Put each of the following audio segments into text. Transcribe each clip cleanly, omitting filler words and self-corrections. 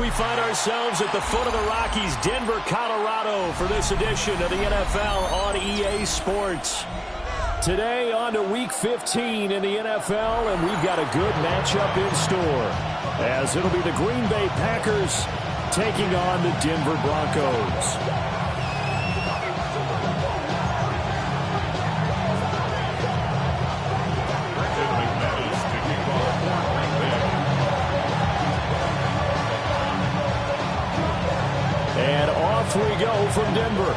We find ourselves at the foot of the Rockies, Denver, Colorado, for this edition of the NFL on EA Sports. Today on to Week 15 in the NFL, and we've got a good matchup in store, as it'll be the Green Bay Packers taking on the Denver Broncos. And off we go from Denver.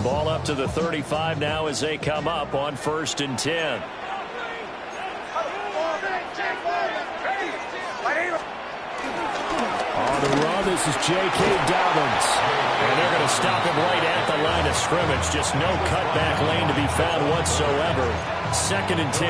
Ball up to the 35 now as they come up on 1st and 10. On the run, this is J.K. Dobbins. And they're going to stop him right at the line of scrimmage. Just no cutback lane to be found whatsoever. 2nd and 10.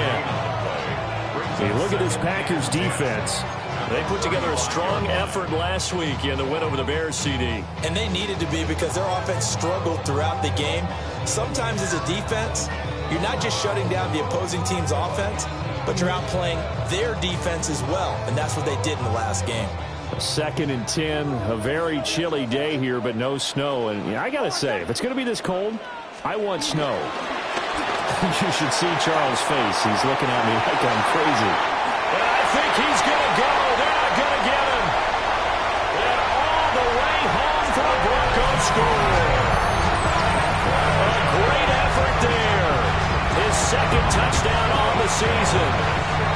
Hey, look at this Packers defense. They put together a strong effort last week in the win over the Bears, CD. And they needed to be, because their offense struggled throughout the game. Sometimes as a defense, you're not just shutting down the opposing team's offense, but you're outplaying their defense as well. And that's what they did in the last game. 2nd and 10, a very chilly day here, but no snow. And I got to say, if it's going to be this cold, I want snow. You should see Charles' face. He's looking at me like I'm crazy. And I think he's going to go. They're not going to get him. And all the way home for the Broncos score. A great effort there. His 2nd touchdown on the season.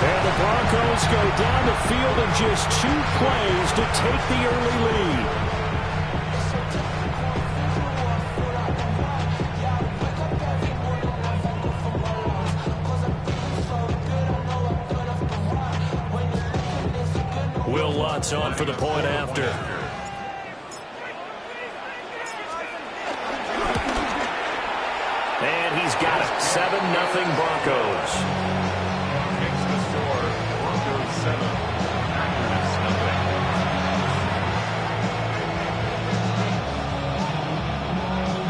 And the Broncos go down the field in just 2 plays to take the early lead. Will Lutz on for the point after. And he's got it. 7-0 Broncos. Makes the score. Broncos 7. Packers nothing.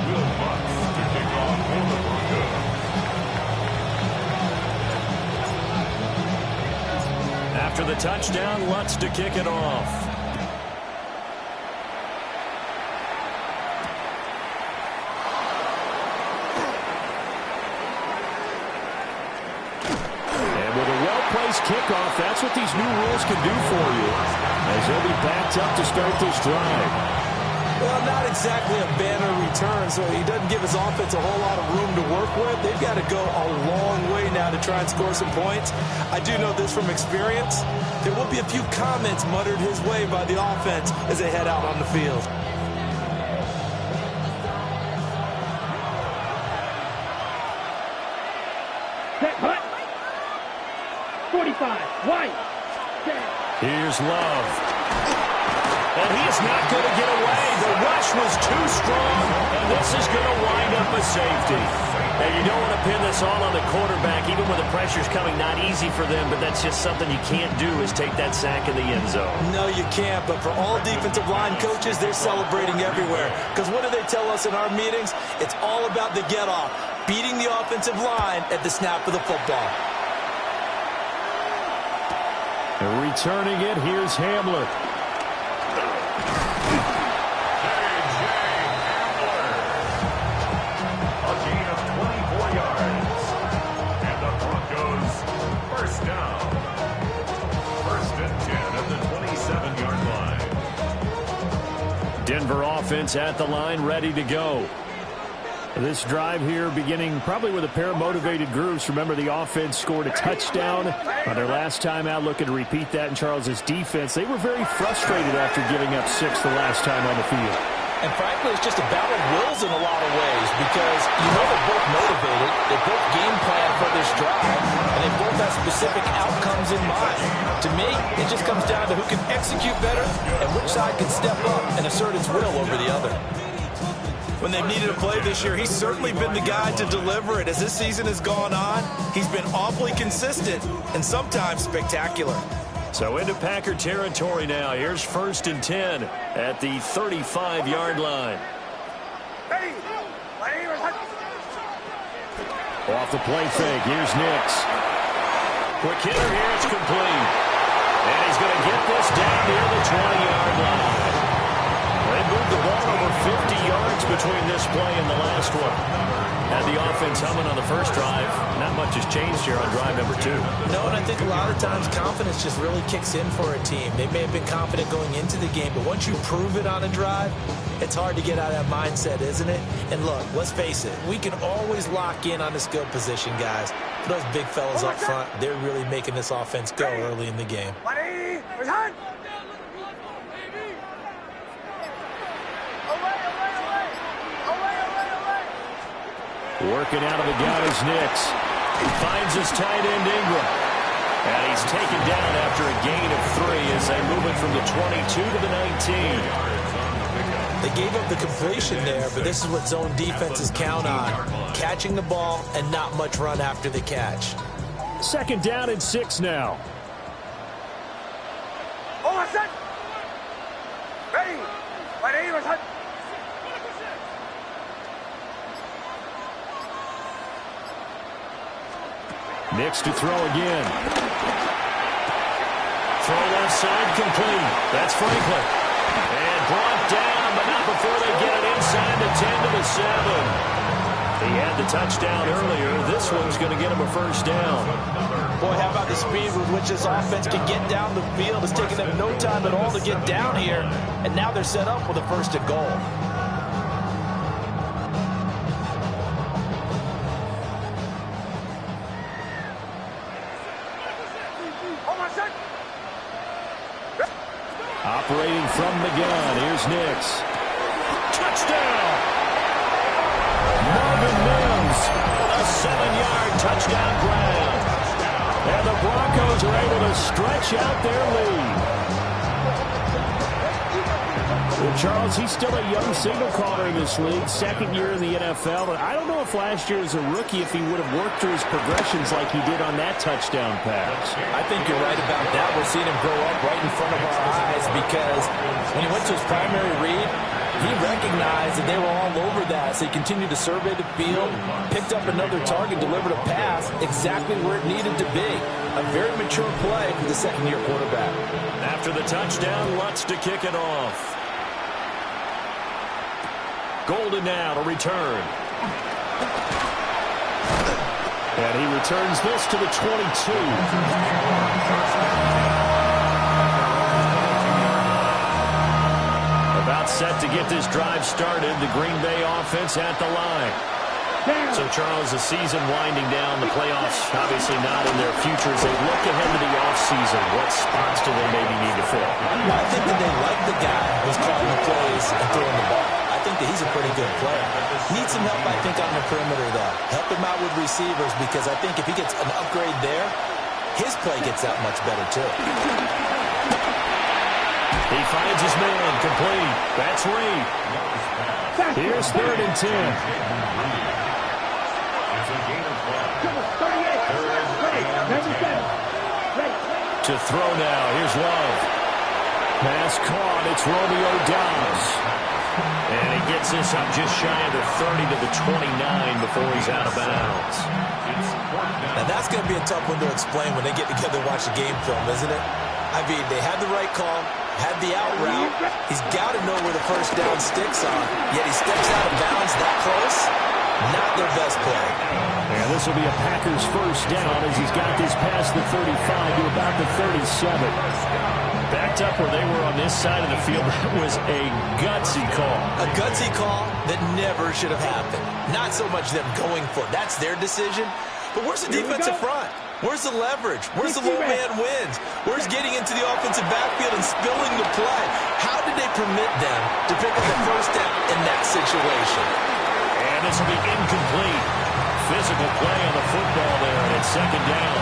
Will Lutz to kick off for the Broncos. After the touchdown, Lutz to kick it off. And with a well-placed kickoff, that's what these new rules can do for you, as they'll be backed up to start this drive. Well, not exactly a banner return, so he doesn't give his offense a whole lot of room to work with. They've got to go a long way now to try and score some points. I do know this from experience. There will be a few comments muttered his way by the offense as they head out on the field. Set, hut. 45, White. Here's Love. And he is not going to get away. The rush was too strong, and this is going to wind up a safety. And you don't want to pin this all on the quarterback, even when the pressure's coming. Not easy for them, but that's just something you can't do, is take that sack in the end zone. No, you can't, but for all defensive line coaches, they're celebrating everywhere. Because what do they tell us in our meetings? It's all about the get-off, beating the offensive line at the snap of the football. And returning it, here's Hamler. Denver offense at the line, ready to go. This drive here beginning probably with a pair of motivated groups. Remember, the offense scored a touchdown on their last time out, looking to repeat that in Charles's defense. They were very frustrated after giving up 6 the last time on the field. And frankly, it's just a battle of wills in a lot of ways, because you know they're both motivated. They both game plan for this drive, and they both have specific outcomes in mind. To me, it just comes down to who can execute better and which side can step up and assert its will over the other. When they've needed a play this year, he's certainly been the guy to deliver it. As this season has gone on, he's been awfully consistent and sometimes spectacular. So into Packer territory now. Here's 1st and 10 at the 35-yard line. Off the play fake. Here's Nix. Quick hitter here. It's complete. And he's going to get this down near the 20-yard line. They moved the ball over 50 yards between this play and the last one. Had the offense humming on the first drive. Not much has changed here on drive number 2. No, and I think a lot of times confidence just really kicks in for a team. They may have been confident going into the game, but once you prove it on a drive, it's hard to get out of that mindset, isn't it? And look, let's face it, we can always lock in on the skill position, guys. For those big fellas up front, they're really making this offense go early in the game. Working out of the gun is Nix. He finds his tight end Ingram. And he's taken down after a gain of 3 as they move it from the 22 to the 19. They gave up the completion there, but this is what zone defenses count on. Catching the ball and not much run after the catch. 2nd down and 6 now. Nix to throw again. Throw left side complete. That's Franklin. And brought down, but not before they get it inside the 10 to the 7. He had the touchdown earlier. This one's going to get him a 1st down. Boy, how about the speed with which this offense can get down the field? It's taken them no time at all to get down here. And now they're set up with a 1st and goal. Operating from the gun, here's Nix. Touchdown! Marvin Mims, a 7-yard touchdown grab. And the Broncos are able to stretch out their lead. Well, Charles, he's still a young signal caller in this league, 2nd year in the NFL. But I don't know if last year as a rookie if he would have worked through his progressions like he did on that touchdown pass. I think you're right about that. We're seeing him grow up right in front of our eyes because when he went to his primary read, he recognized that they were all over that. So he continued to survey the field, picked up another target, delivered a pass exactly where it needed to be. A very mature play for the 2nd-year quarterback. After the touchdown, Lutz to kick it off. Golden now to return. And he returns this to the 22. About set to get this drive started. The Green Bay offense at the line. So, Charles, the season winding down, the playoffs obviously not in their future. As they look ahead to the offseason, what spots do they maybe need to fill? I think that they like the guy who's calling the plays and throwing the ball. I think that he's a pretty good player. Needs some help, I think, on the perimeter, though. Help him out with receivers because I think if he gets an upgrade there, his play gets that much better, too. He finds his man complete. That's Reed. Here's 3rd and 10. To throw now. Here's Love. Pass caught. It's Romeo Doubs. And he gets this up just shy of the 30 to the 29 before he's out of bounds. Now that's going to be a tough one to explain when they get together and watch the game film, isn't it? I mean, they had the right call, had the out route. He's got to know where the 1st down sticks are, yet he steps out of bounds that close. Not their best play. And this will be a Packers 1st down as he's got this past the 35 to about the 37. Backed up where they were on this side of the field. That was a gutsy call. A gutsy call that never should have happened. Not so much them going for it. That's their decision. But where's the defensive front? Where's the leverage? Where's the low man wins? Where's getting into the offensive backfield and spilling the play? How did they permit them to pick up the 1st down in that situation? And this will be incomplete. Physical play on the football there, and it's 2nd down.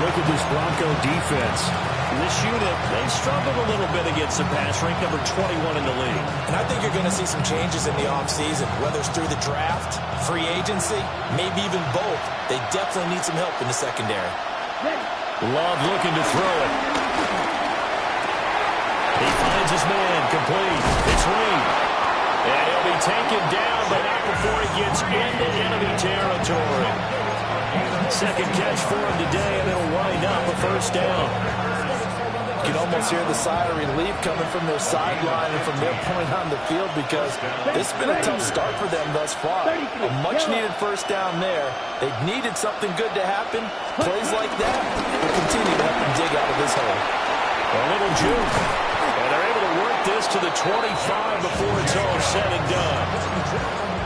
look at this Bronco defense. This unit, they struggled a little bit against the pass, ranked number 21 in the league. And I think you're going to see some changes in the offseason, whether it's through the draft, free agency, maybe even both. They definitely need some help in the secondary. Love looking to throw it. He finds his man, complete. It's Reed. And he'll be taken down, but not before he gets into enemy territory. Second catch for him today, and it'll wind up a first down. You can almost hear the sigh of relief coming from their sideline and from their point on the field, because this has been a tough start for them thus far. A much-needed first down there. They needed something good to happen. Plays like that will continue to help them dig out of this hole. A little juke. And they're able to work this to the 25 before it's all said and done.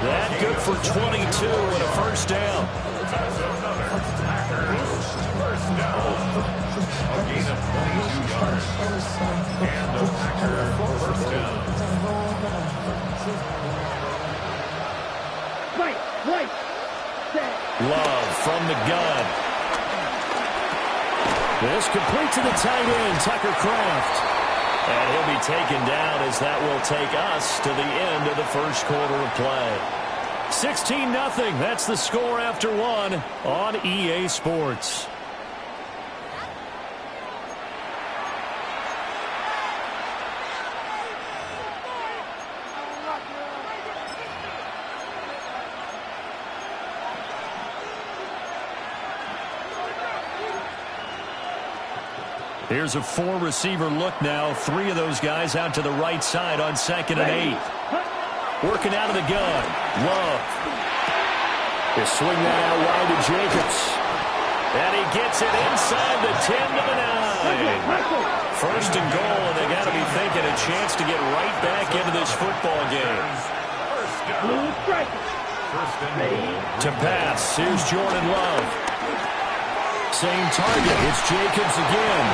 That good for 22 and a first down. First down. A gain of 22 yards. And the Packer first down. Right, set. Love from the gun. This complete to the tight end, Tucker Kraft. And he'll be taken down as that will take us to the end of the first quarter of play. 16-0. That's the score after one on EA Sports. Here's a four-receiver look now. Three of those guys out to the right side on 2nd and 8. Working out of the gun. Love. They swing that out wide to Jacobs. And he gets it inside the 10 to the 9. First and goal, and they got to be thinking a chance to get right back into this football game. To pass, here's Jordan Love. Same target, it's Jacobs again.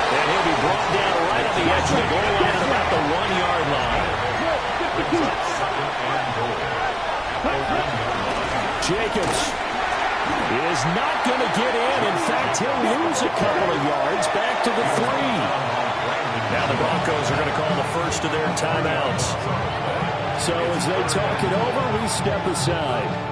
And he'll be brought down right on the edge of the goal line at about the 1-yard line. Jacobs is not going to get in. In fact, he'll lose a couple of yards back to the 3. Now the Broncos are going to call the first of their timeouts. So as they talk it over, we step aside.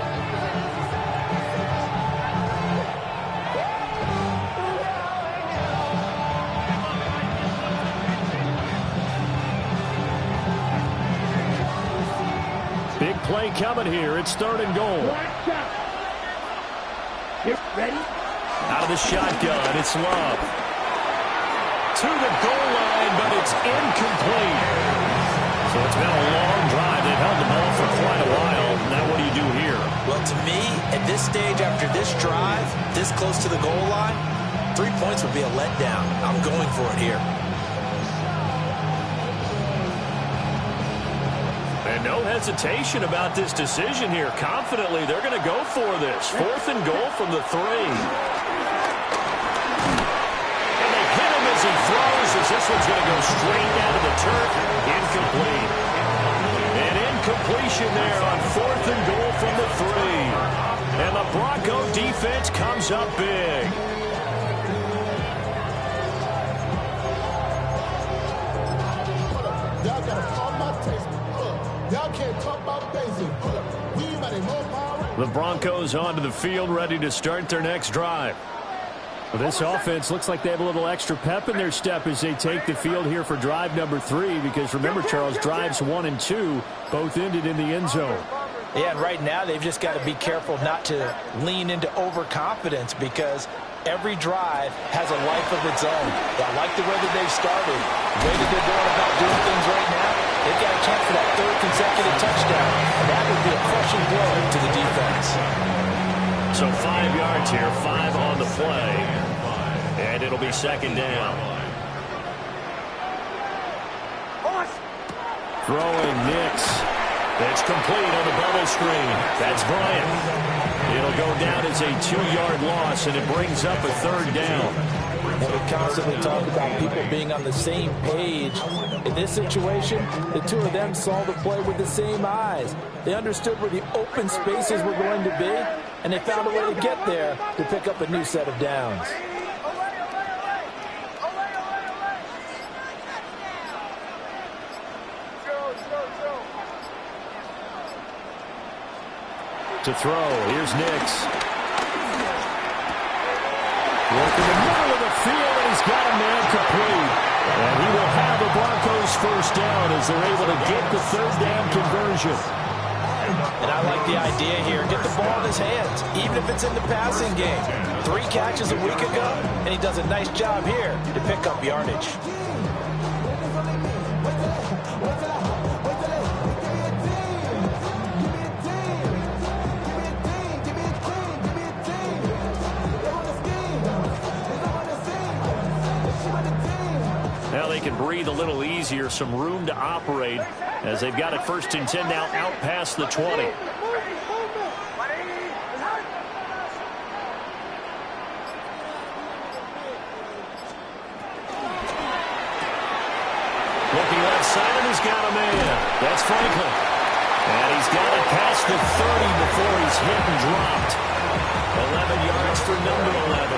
Big play coming here. It's 3rd and goal. Ready? Out of the shotgun, it's Love. To the goal line, but it's incomplete. So it's been a long drive. They've held the ball for quite a while. Now what do you do here? Well, to me, at this stage, after this drive, this close to the goal line, 3 points would be a letdown. I'm going for it here. And no hesitation about this decision here. Confidently, they're going to go for this. 4th and goal from the 3. And they hit him as he throws, as this one's going to go straight down to the turf. Incomplete. An incompletion there on 4th and goal from the 3. And the Bronco defense comes up big. Y'all got to call my taste. Y'all can't talk about basic. We ready more power. The Broncos onto the field, ready to start their next drive. Well, this offense looks like they have a little extra pep in their step as they take the field here for drive number 3, because remember, Charles, drives 1 and 2 both ended in the end zone. Yeah, and right now they've just got to be careful not to lean into overconfidence, because every drive has a life of its own. I like the way that they've started, the way that they're going about doing things right now. They've got a chance for that 3rd consecutive touchdown, and that would be a crushing blow to the defense. So 5 yards here, 5 on the play, and it'll be 2nd down. Throwing Nix. It's complete on the bubble screen. That's Bryant. It'll go down as a 2-yard loss, and it brings up a 3rd down. And we constantly talk about people being on the same page. In this situation, the two of them saw the play with the same eyes. They understood where the open spaces were going to be, and they found a way to get there to pick up a new set of downs. To throw, here's Nix. Work in the middle of the field, and he's got a man complete. And he will have the Broncos first down as they're able to get the third down conversion. And I like the idea here. Get the ball in his hands, even if it's in the passing game. 3 catches a week ago, and he does a nice job here to pick up yardage. Now they can breathe a little easier, some room to operate as they've got it 1st and 10 now out past the 20. Looking left side, and he's got a man. That's Franklin. And he's got it past the 30 before he's hit and dropped. 11 yards for number 11.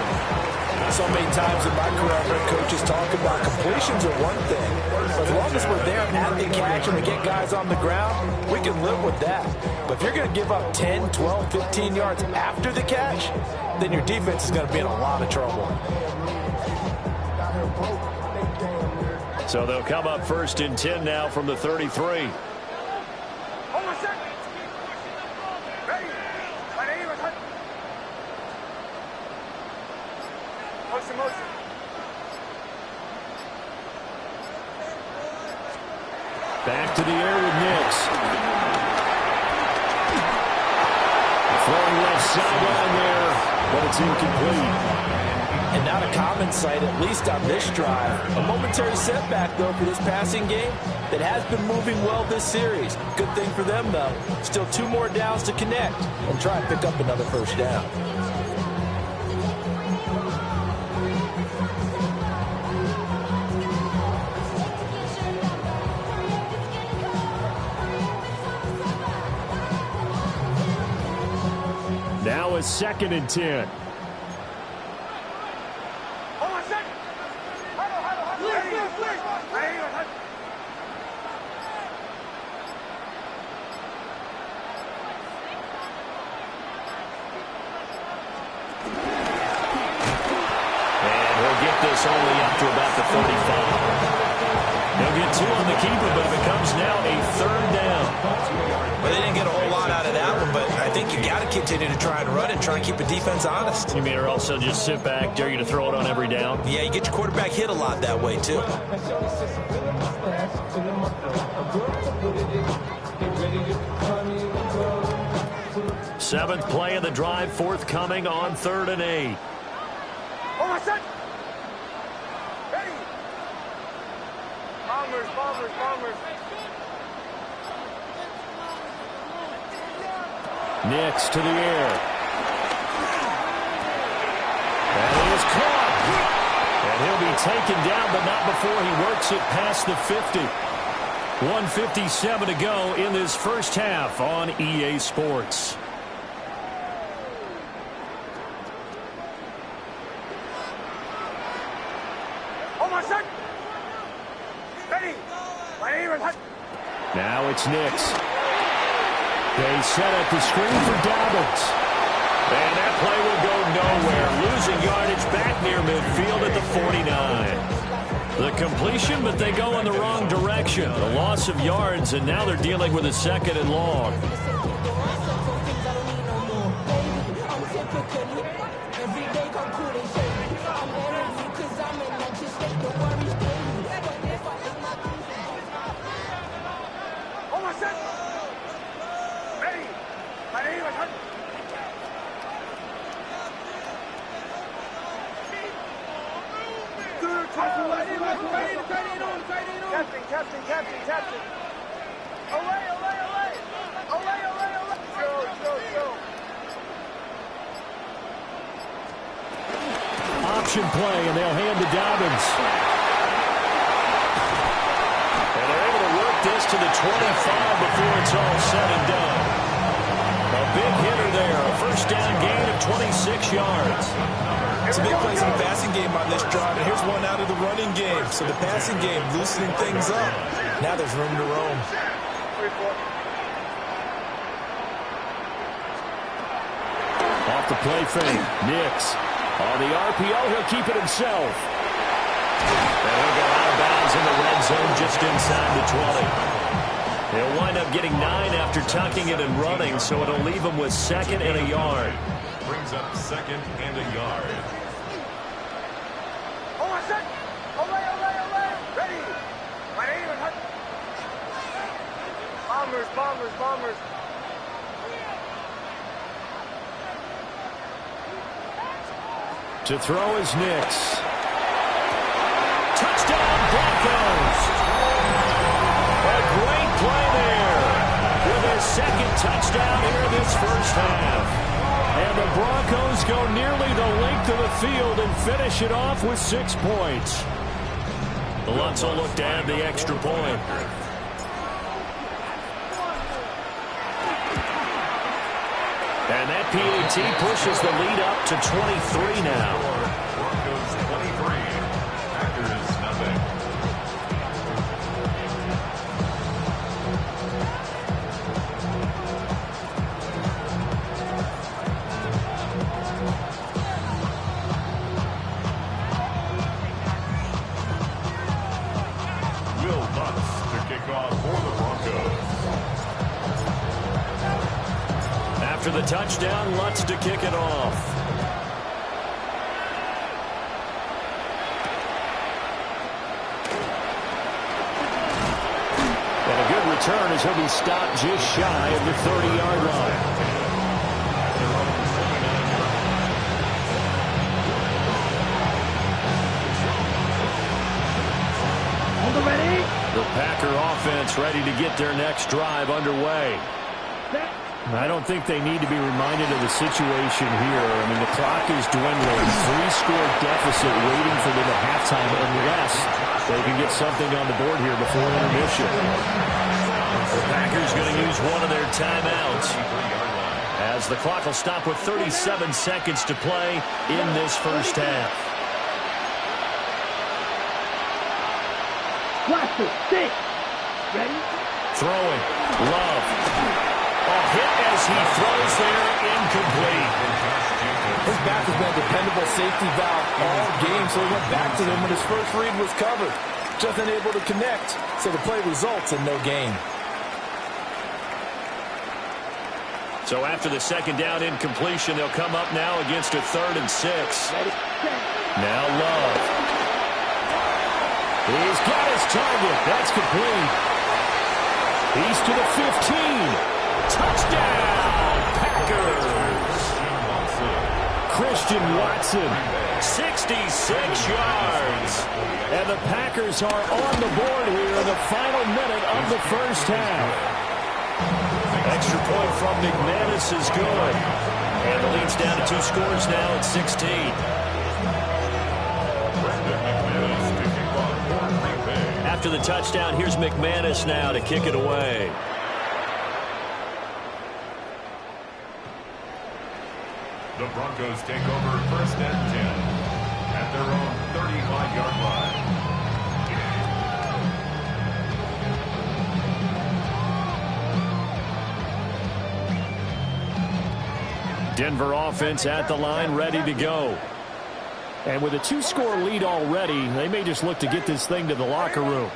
So many times in my career, I've heard coaches talk about completions are one thing. But as long as we're there at the catch and we get guys on the ground, we can live with that. But if you're going to give up 10, 12, 15 yards after the catch, then your defense is going to be in a lot of trouble. So they'll come up 1st and 10 now from the 33. Back to the air with Nix. Throwing left sideline there, but it's incomplete. And not a common sight, at least on this drive. A momentary setback, though, for this passing game that has been moving well this series. Good thing for them, though. Still 2 more downs to connect and try and pick up another first down. Now it's 2nd and 10. This only up to about the 35. They'll get 2 on the keeper, but it becomes now a 3rd down. Well, they didn't get a whole lot out of that one, but I think you got to continue to try and run and try and keep the defense honest. You mean or also just sit back, dare you to throw it on every down? Yeah, you get your quarterback hit a lot that way, too. 7th play of the drive, forthcoming on 3rd and 8. Nix to the air. And he is caught. And he'll be taken down, but not before he works it past the 50. 1:57 to go in this first half on EA Sports. Now it's Nix. They set up the screen for Dobbins. And that play will go nowhere. Losing yardage back near midfield at the 49. The completion, but they go in the wrong direction. A loss of yards, and now they're dealing with a 2nd and long. Captain. Away. Go. Option play, and they'll hand to Dobbins. And they're able to work this to the 25 before it's all said and done. A big hitter there, a first down gain of 26 yards. Some big plays in the passing game on this drive, and here's one out of the running game. So the passing game loosening things up. Now there's room to roam. the play fake. Nix on the RPO. He'll keep it himself. And he'll go out of bounds in the red zone just inside the 20. He'll wind up getting 9 after tucking it and running, so it'll leave him with 2nd and a yard. Brings up 2nd and a yard. Hold on a sec. Olay. Ready. Bombers. To throw is Nix. Touchdown, Broncos! A great play there with his 2nd touchdown here in this first half. And the Broncos go nearly the length of the field and finish it off with 6 points. The Lutz will look to add the extra point. And that PAT pushes the lead up to 23 now. Broncos 23. Packers nothing. Will Lutz to kick off for the Broncos. After the touchdown, Lutz to kick it off. And a good return as he'll be stopped just shy of the 30-yard line. On the ready. The Packer offense ready to get their next drive underway. Set. I don't think they need to be reminded of the situation here. I mean, the clock is dwindling. 3-score deficit waiting for them at halftime unless they can get something on the board here before intermission. The Packers going to use one of their timeouts as the clock will stop with 37 seconds to play in this first half. Blaster. Stick. Ready. Throwing. Love. A hit as he throws there, incomplete. His back has been a dependable safety valve all game, so he went back to him when his first read was covered. Just unable to connect, so the play results in no gain. So after the 2nd down incompletion, they'll come up now against a 3rd and 6. Now Love. He's got his target. That's complete. He's to the 15. Touchdown, Packers! Christian Watson. 66 yards. And the Packers are on the board here in the final minute of the first half. Extra point from McManus is good. And the lead's down to 2 scores now at 16. After the touchdown, here's McManus now to kick it away. The Broncos take over 1st and 10 at their own 35-yard line. Denver offense at the line, ready to go. And with a 2-score lead already, they may just look to get this thing to the locker room.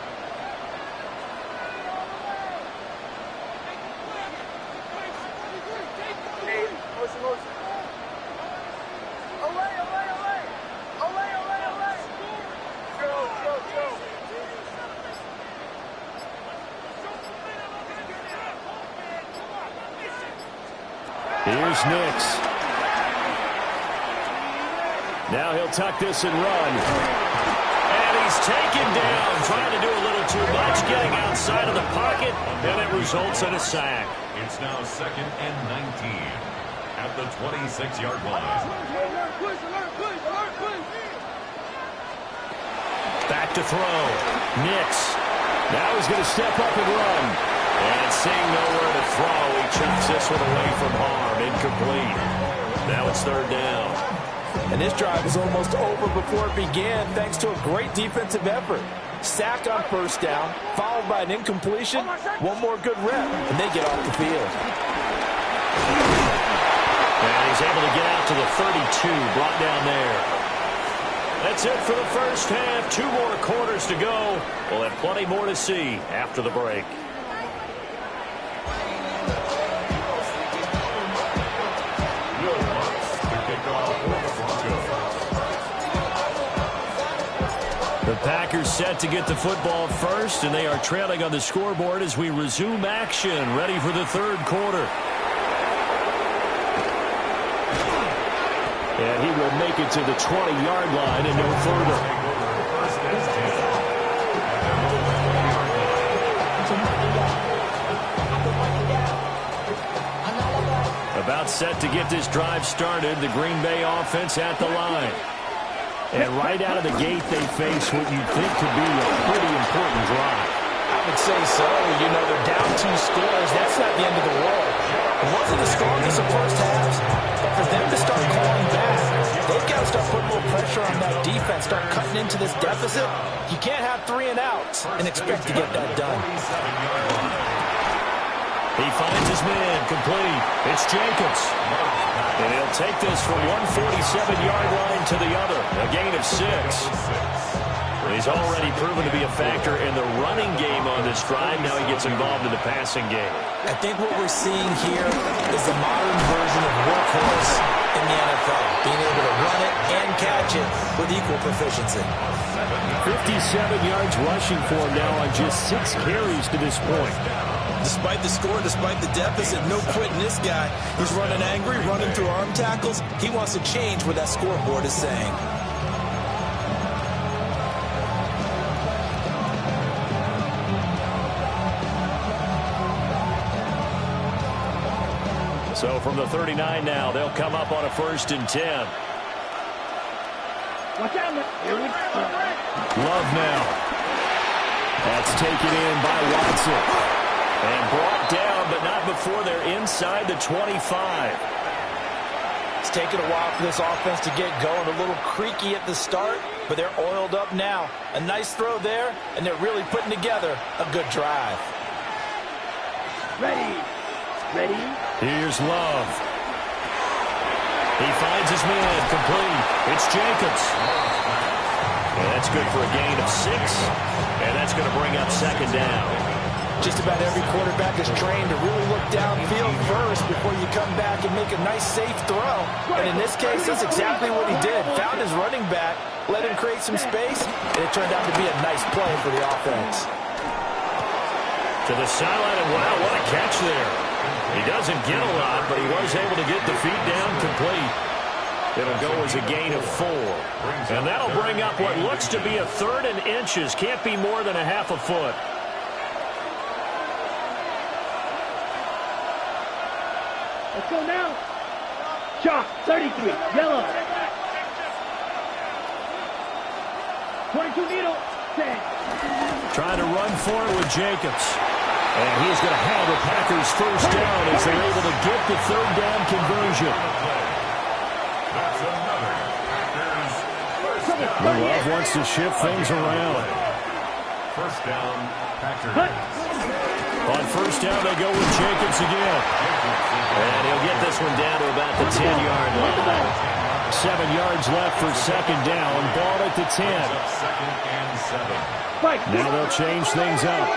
Here's Nix. Now he'll tuck this and run. And he's taken down, trying to do a little too much, getting outside of the pocket, and it results in a sack. It's now 2nd and 19 at the 26-yard line. Back to throw. Nix. Now he's going to step up and run. And seeing nowhere to throw, he chucks this one away from harm. Incomplete. Now it's 3rd down. And this drive was almost over before it began thanks to a great defensive effort. Sack on 1st down, followed by an incompletion, one more good rep, and they get off the field. And he was able to get out to the 32, brought down there. That's it for the first half. 2 more quarters to go. We'll have plenty more to see after the break. The Packers set to get the football first, and they are trailing on the scoreboard as we resume action, ready for the third quarter. And he will make it to the 20-yard line and no further. About set to get this drive started, the Green Bay offense at the line. And right out of the gate, they face what you think could be a pretty important drive. I would say so. You know, they're down 2 scores. That's not the end of the world. It wasn't the strongest of first halves, but for them to start clawing back, they've got to start putting more pressure on that defense, start cutting into this deficit. You can't have 3 and outs and expect to get that done. He finds his man, complete. It's Jacobs. And he'll take this from 147-yard line to the other, a gain of 6. He's already proven to be a factor in the running game on this drive. Now he gets involved in the passing game. I think what we're seeing here is the modern version of workhorse in the NFL, being able to run it and catch it with equal proficiency. 57 yards rushing for him now on just 6 carries to this point. Despite the score, despite the deficit, no quitting this guy. He's running angry, running through arm tackles. He wants to change what that scoreboard is saying. So from the 39 now, they'll come up on a 1st and 10. Watch out, Love now. That's taken in by Watson. And brought down, but not before they're inside the 25. It's taken a while for this offense to get going. A little creaky at the start, but they're oiled up now. A nice throw there, and they're really putting together a good drive. Ready. Here's Love. He finds his man, complete. It's Jacobs. And that's good for a gain of 6. And that's going to bring up 2nd down. Just about every quarterback is trained to really look downfield first before you come back and make a nice, safe throw. And in this case, that's exactly what he did. Found his running back, let him create some space, and it turned out to be a nice play for the offense. To the sideline, and wow, what a catch there. He doesn't get a lot, but he was able to get the feet down complete. It'll go as a gain of 4. And that'll bring up what looks to be a 3rd and inches. Can't be more than a half a foot. Let's go now. Chalk, 33, yellow. 22 needle, 10. Trying to run for it with Jacobs. And he's going to have the Packers 1st down as they're able to get the 3rd down conversion. That's another Packers 1st down. Love wants to shift things around. 1st down, Packers. On 1st down, they go with Jacobs again. And he'll get this one down to about the 10-yard line. 7 yards left for 2nd down. Ball at the 10. 2nd and 7. Now they'll change things up.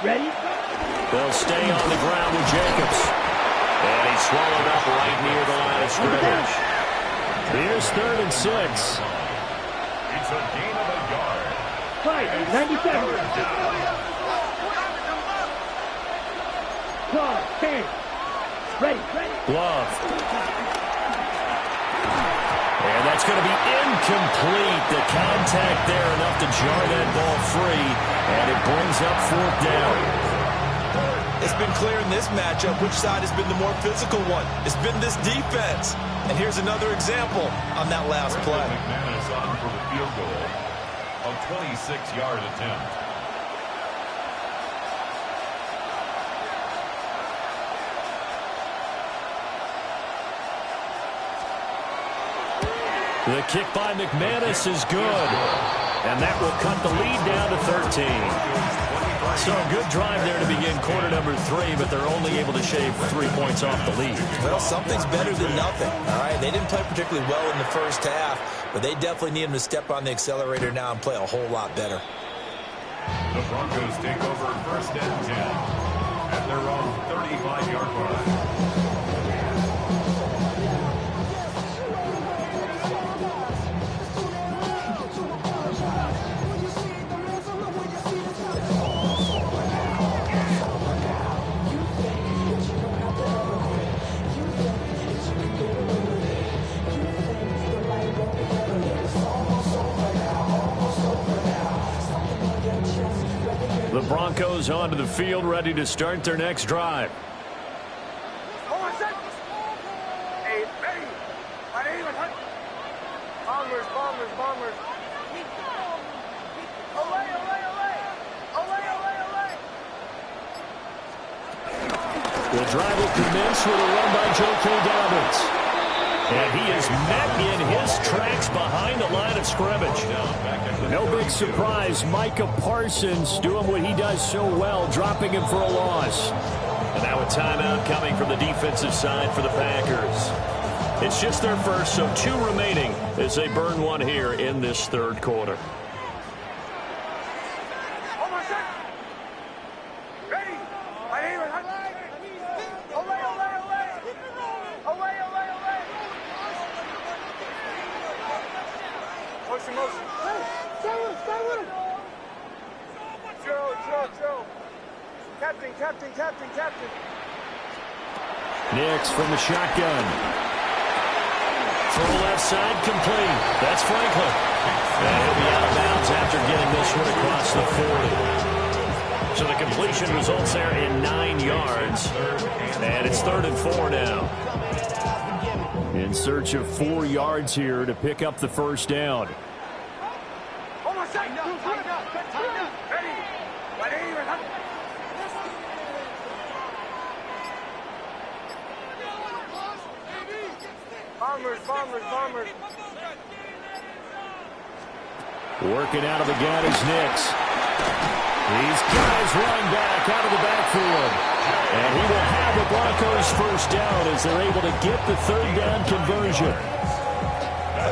Ready? They'll stay on the ground with Jacobs. And he's swallowed up right near the line of scrimmage. Here's 3rd and 6. It's a gain of a yard. 97. Claw, 10. Ready. Glove. And that's going to be incomplete. The contact there enough to jar that ball free. And it brings up 4th down. It's been clear in this matchup which side has been the more physical one. It's been this defense. And here's another example on that last play. McManus on for the field goal. A 26-yard attempt. The kick by McManus is good. And that will cut the lead down to 13. So a good drive there to begin quarter number 3, but they're only able to shave 3 points off the lead. Well, something's better than nothing, all right? They didn't play particularly well in the first half, but they definitely need them to step on the accelerator now and play a whole lot better. The Broncos take over 1st and 10 at their own 35-yard line. The Broncos onto the field, ready to start their next drive. Hold on, set. Hey, ready. My name is Hunt. Bombers, bombers, bombers. Olay, olay, olay. Olay, olay, olay. The drive will commence with a run by J.K. Dobbins. And he is met in his tracks behind the line of scrimmage. No big surprise. Micah Parsons doing what he does so well, dropping him for a loss. And now a timeout coming from the defensive side for the Packers. It's just their first, so 2 remaining as they burn one here in this third quarter. Hold on, set. Ready. My name is Hunt. Olay, olay, olay. Olay, olay, olay. Motion, motion. Hey, stay with him, stay with him. Joe. Captain. Nix from the shotgun. Throw left side complete. That's Franklin. And he'll be out of bounds after getting this one across the 40. So the completion results there in 9 yards. And it's 3rd and 4 now. In search of 4 yards here to pick up the first down. Hold on, set. Tighten up. Ready. My name is Hunt. Bombers. Working out of the gun is Nix. He's got his running back out of the backfield. And he will have the Broncos first down as they're able to get the 3rd down conversion.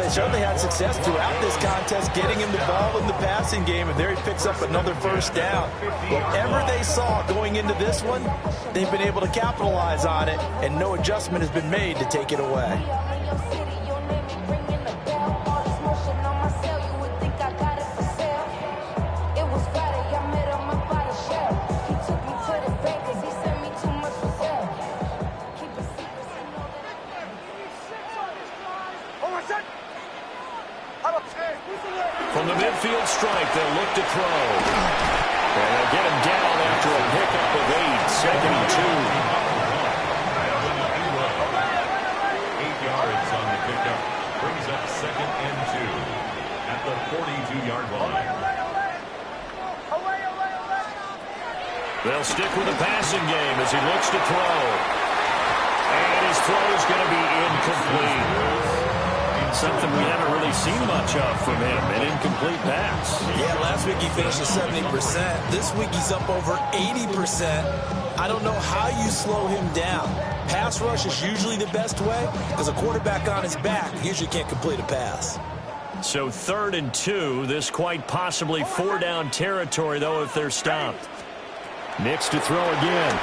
They certainly had success throughout this contest, getting him the ball in the passing game, and there he picks up another first down. Whatever they saw going into this one, they've been able to capitalize on it, and no adjustment has been made to take it away. From the midfield stripe, they'll look to throw. And they'll get him down after a pickup of 8, 2nd and 8 yards on the pickup. Brings up 2nd and 2 at the 42-yard line. They'll stick with the passing game as he looks to throw. And his throw is going to be incomplete. Something we haven't really seen much of from him, an incomplete pass. Yeah, last week he finished at 70%. This week he's up over 80%. I don't know how you slow him down. Pass rush is usually the best way because a quarterback on his back usually can't complete a pass. So 3rd and 2, this quite possibly 4-down territory, though, if they're stopped. Nix to throw again.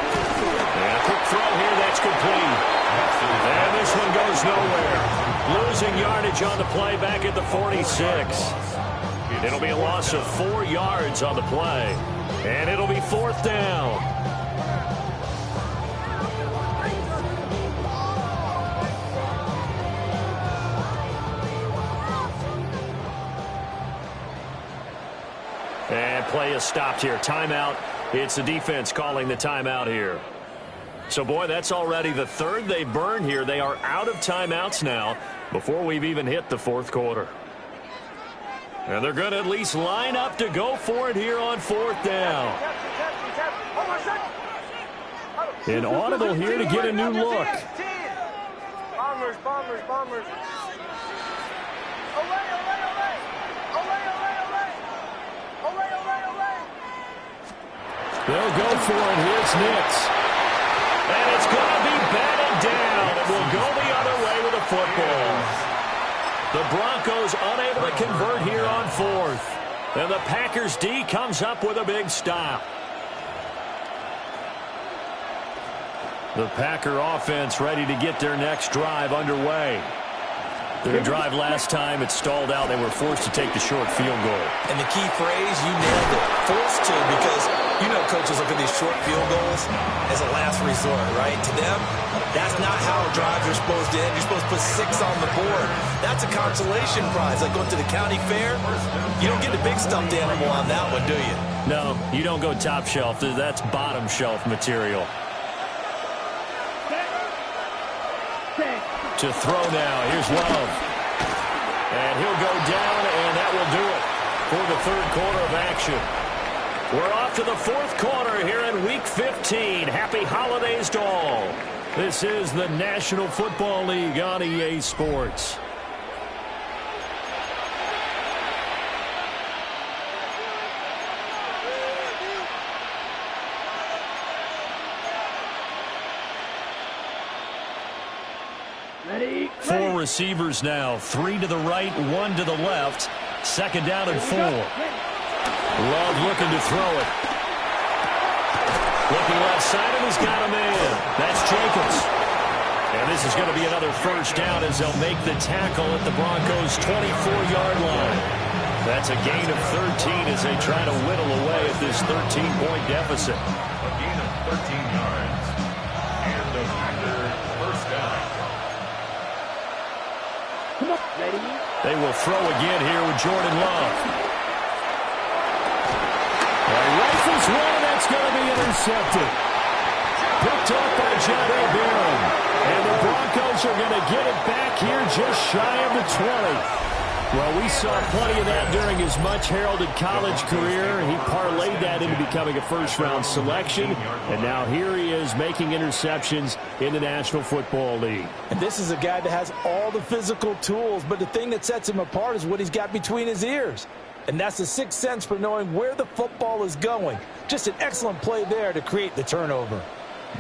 And a quick throw here, that's complete. And this one goes nowhere. Losing yardage on the play back at the 46. It'll be a loss of 4 yards on the play. And it'll be 4th down. And play is stopped here. Timeout. It's the defense calling the timeout here. So, boy, that's already the 3rd they burn here. They are out of timeouts now before we've even hit the 4th quarter. And they're going to at least line up to go for it here on 4th down. An audible here to get a new look. Bombers. Olay. They'll go for it. Here's Nix. And it's going to be batted down. It will go the other way with the football. The Broncos unable to convert here on fourth. And the Packers D comes up with a big stop. The Packer offense ready to get their next drive underway. Their drive last time, it stalled out. They were forced to take the short field goal. And the key phrase, you nailed it, forced to, because you know coaches look at these short field goals as a last resort, right? To them, that's not how drives are supposed to end. You're supposed to put 6 on the board. That's a consolation prize. Like going to the county fair, you don't get a big stuffed animal on that one, do you? No, you don't go top shelf. That's bottom shelf material. To throw now. Here's Love. And he'll go down, and that will do it for the third quarter of action. We're off to the fourth quarter here in Week 15. Happy holidays to all. This is the National Football League on EA Sports. Ready? 4 receivers now. 3 to the right, 1 to the left. Second down and 4. Love looking to throw it. Looking left side, and he's got a man. That's Jacobs. And this is going to be another first down as they'll make the tackle at the Broncos' 24-yard line. That's a gain of 13 as they try to whittle away at this 13-point deficit. A gain of 13 yards. And the Packer first down. Come on. Ready? They will throw again here with Jordan Love. Rifles one, that's going to be intercepted. Picked up by Johnny Barron. And the Broncos are going to get it back here just shy of the 20. Well, we saw plenty of that during his much-heralded college career. He parlayed that into becoming a first-round selection. And now here he is making interceptions in the National Football League. And this is a guy that has all the physical tools, but the thing that sets him apart is what he's got between his ears. And that's the sixth sense for knowing where the football is going. Just an excellent play there to create the turnover.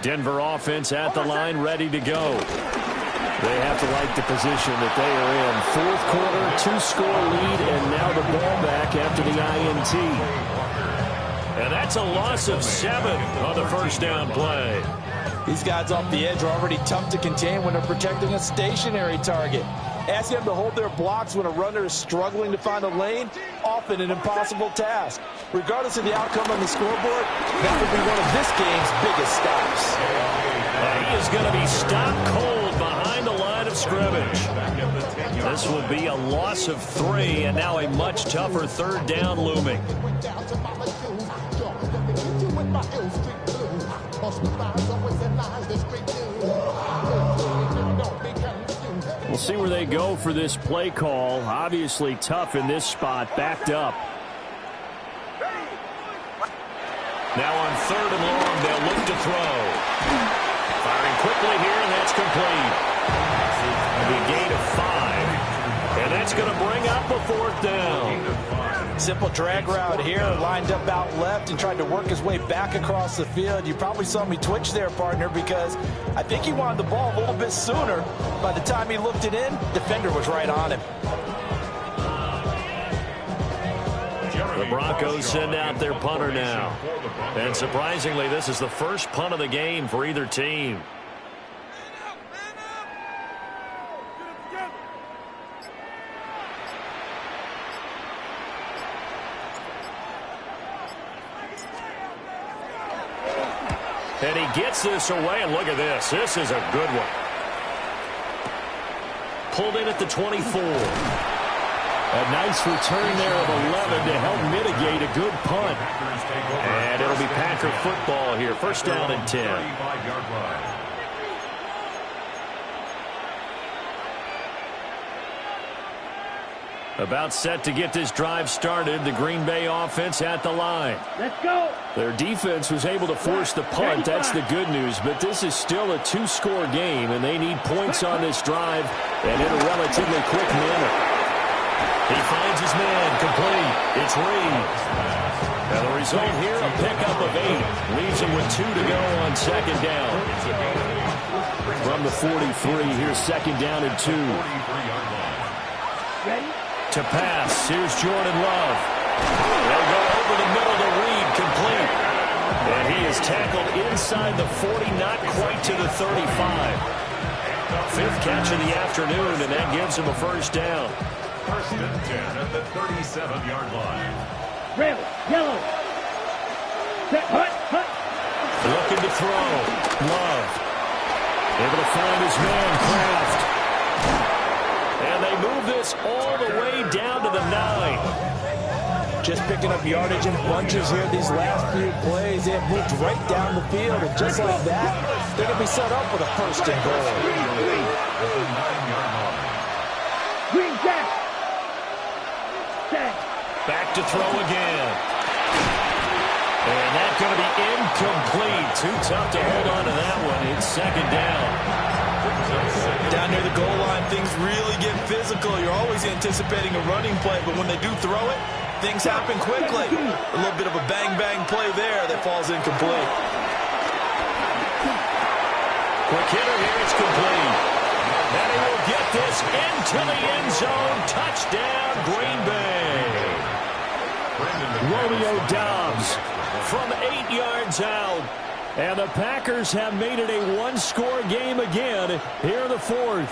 Denver offense at the line, ready to go. They have to like the position that they are in. Fourth quarter, 2-score lead, and now the ball back after the INT. And that's a loss of 7 on the first down play. These guys off the edge are already tough to contain when they're protecting a stationary target. Asking them to hold their blocks when a runner is struggling to find a lane, often an impossible task. Regardless of the outcome on the scoreboard, that would be one of this game's biggest stops. He is going to be stopped cold behind the line of scrimmage. This will be a loss of 3, and now a much tougher third down looming. We'll see where they go for this play call. Obviously tough in this spot, backed up. Now on 3rd and long, they'll look to throw. Firing quickly here, and that's complete. The gain of 5. And that's going to bring up a 4th down. Simple drag route here, lined up out left and tried to work his way back across the field. You probably saw me twitch there, partner, because I think he wanted the ball a little bit sooner. By the time he looked it in, defender was right on him. The Broncos send out their punter now. And surprisingly, this is the first punt of the game for either team. And he gets this away, and look at this. This is a good one. Pulled in at the 24. A nice return there of 11 to help mitigate a good punt. And it'll be Packer football here. First down and 10. About set to get this drive started. The Green Bay offense at the line. Let's go. Their defense was able to force the punt. That's the good news. But this is still a 2-score game, and they need points on this drive and in a relatively quick manner. He finds his man complete. It's Reed. And the result here, a pickup of 8. Leaves him with 2 to go on second down. From the 43, here's second down and 2. Ready? To pass, here's Jordan Love. They'll go over the middle to Reed, complete. And he is tackled inside the 40, not quite to the 35. 5th catch of the afternoon, and that gives him a first down. First and 10 at the 37-yard line. Red, yellow. Set, hut, hut. Looking to throw. Love. Able to find his man, Kraft. And they move this all the way down to the 9. Just picking up yardage in bunches here these last few plays. They have moved right down the field, and just like that, they're going to be set up with a first and goal. Green jack. Set. Back to throw again. And that's going to be incomplete. Too tough to hold on to that one. It's second down. Down near the goal line, things really get physical. You're always anticipating a running play, but when they do throw it, things happen quickly. A little bit of a bang-bang play there that falls incomplete. Quick hitter here, it's complete. And he will get this into the end zone. Touchdown, Green Bay. Romeo Doubs from 8 yards out. And the Packers have made it a one-score game again here in the 4th.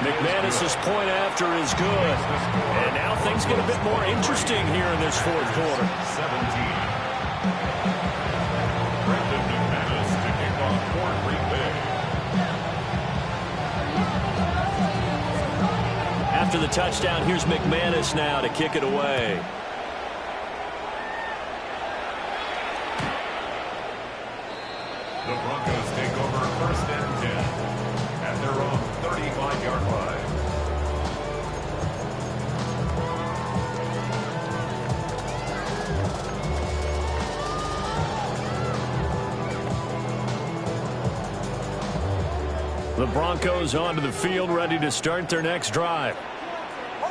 McManus's point after is good. And now things get a bit more interesting here in this 4th quarter. 17. Brendan McManus to kick off for Green Bay. After the touchdown, here's McManus now to kick it away. The Broncos take over first and 10 at their own 35-yard line. The Broncos onto the field, ready to start their next drive.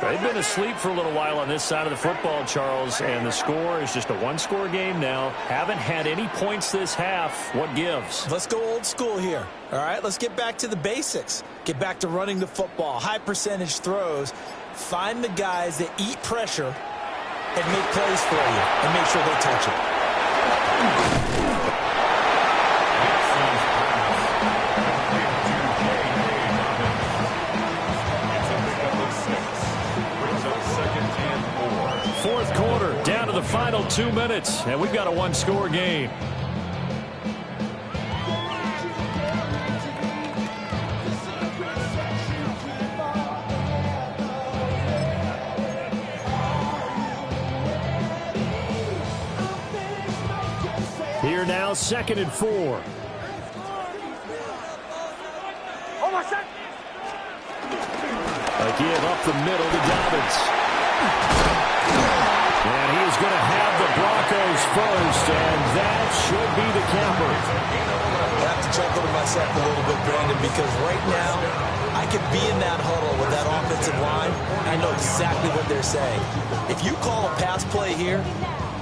They've been asleep for a little while on this side of the football, Charles, and the score is just a one-score game now. Haven't had any points this half. What gives? Let's go old school here. All right, let's get back to the basics. Get back to running the football, high percentage throws. Find the guys that eat pressure and make plays for you and make sure they touch it. Fourth quarter, down to the final 2 minutes, and we've got a one-score game. Here now, 2nd and 4. A give up the middle to Dobbins. And he is going to have the Broncos first, and that should be the capper. I have to chuckle to myself a little bit, Brandon, because right now I could be in that huddle with that offensive line. I know exactly what they're saying. If you call a pass play here,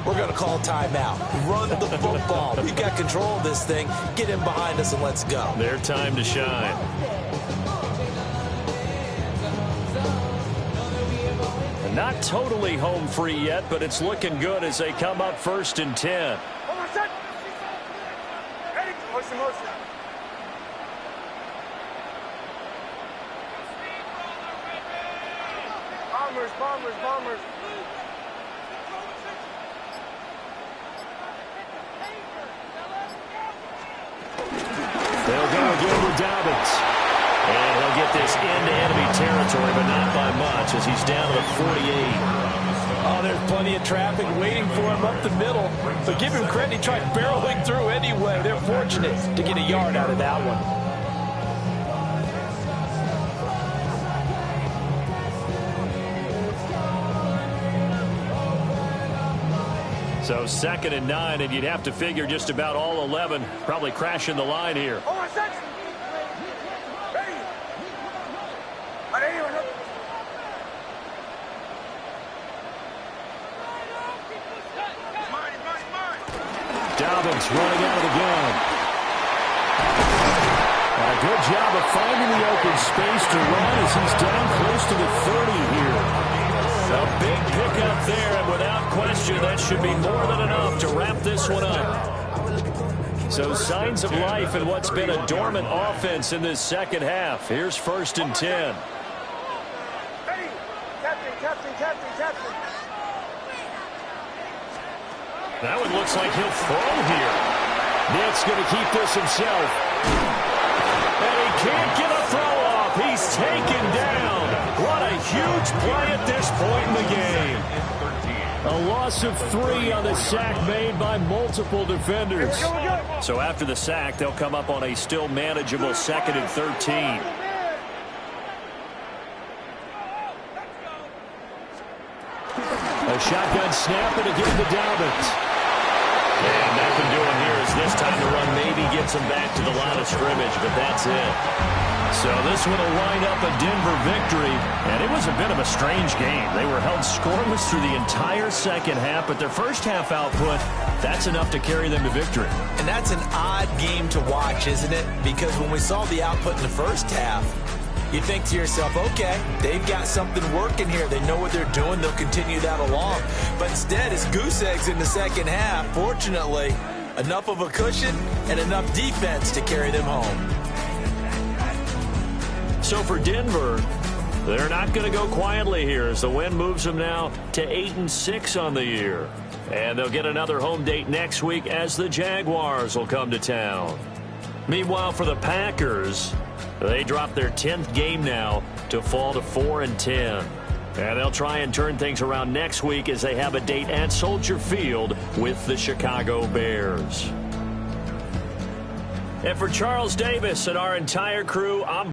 we're going to call timeout. Run the football. We've got control of this thing. Get in behind us and let's go. Their time to shine. Not totally home free yet, but it's looking good as they come up 1st and 10. Ready? Motion, motion. Bombers, bombers, bombers. They'll go again with Dobbins. And he'll get this into enemy territory, but not by much as he's down to the 48. Oh, there's plenty of traffic waiting for him up the middle. But give him credit, he tried barreling through anyway. They're fortunate to get a yard out of that one. So 2nd and 9, and you'd have to figure just about all 11 probably crashing the line here. Hold on a second. Ready. Ready. Dobbins running out of the gun. A good job of finding the open space to run as he's down close to the 30 here. A big pickup there, and without question, that should be more than enough to wrap this one up. So signs of life in what's been a dormant offense in this second half. Here's 1st and 10. Ready. Captain. That one looks like he'll throw here. Nick's going to keep this himself. And he can't get a throw off. He's taken down. What a huge play at this point in the game. A loss of 3 on the sack made by multiple defenders. So after the sack, they'll come up on a still manageable 2nd and 13. A shotgun snap and again to Dobbins. And nothing doing here is this time to run maybe gets him back to the line of scrimmage, but that's it. So this one will wind up a Denver victory, and it was a bit of a strange game. They were held scoreless through the entire second half, but their first half output, that's enough to carry them to victory. And that's an odd game to watch, isn't it? Because when we saw the output in the first half, you think to yourself, okay, they've got something working here. They know what they're doing. They'll continue that along. But instead, it's goose eggs in the second half. Fortunately, enough of a cushion and enough defense to carry them home. So for Denver, they're not going to go quietly here as the win moves them now to 8-6 on the year. And they'll get another home date next week as the Jaguars will come to town. Meanwhile, for the Packers, they drop their 10th game now to fall to 4-10. And they'll try and turn things around next week as they have a date at Soldier Field with the Chicago Bears. And for Charles Davis and our entire crew, I'm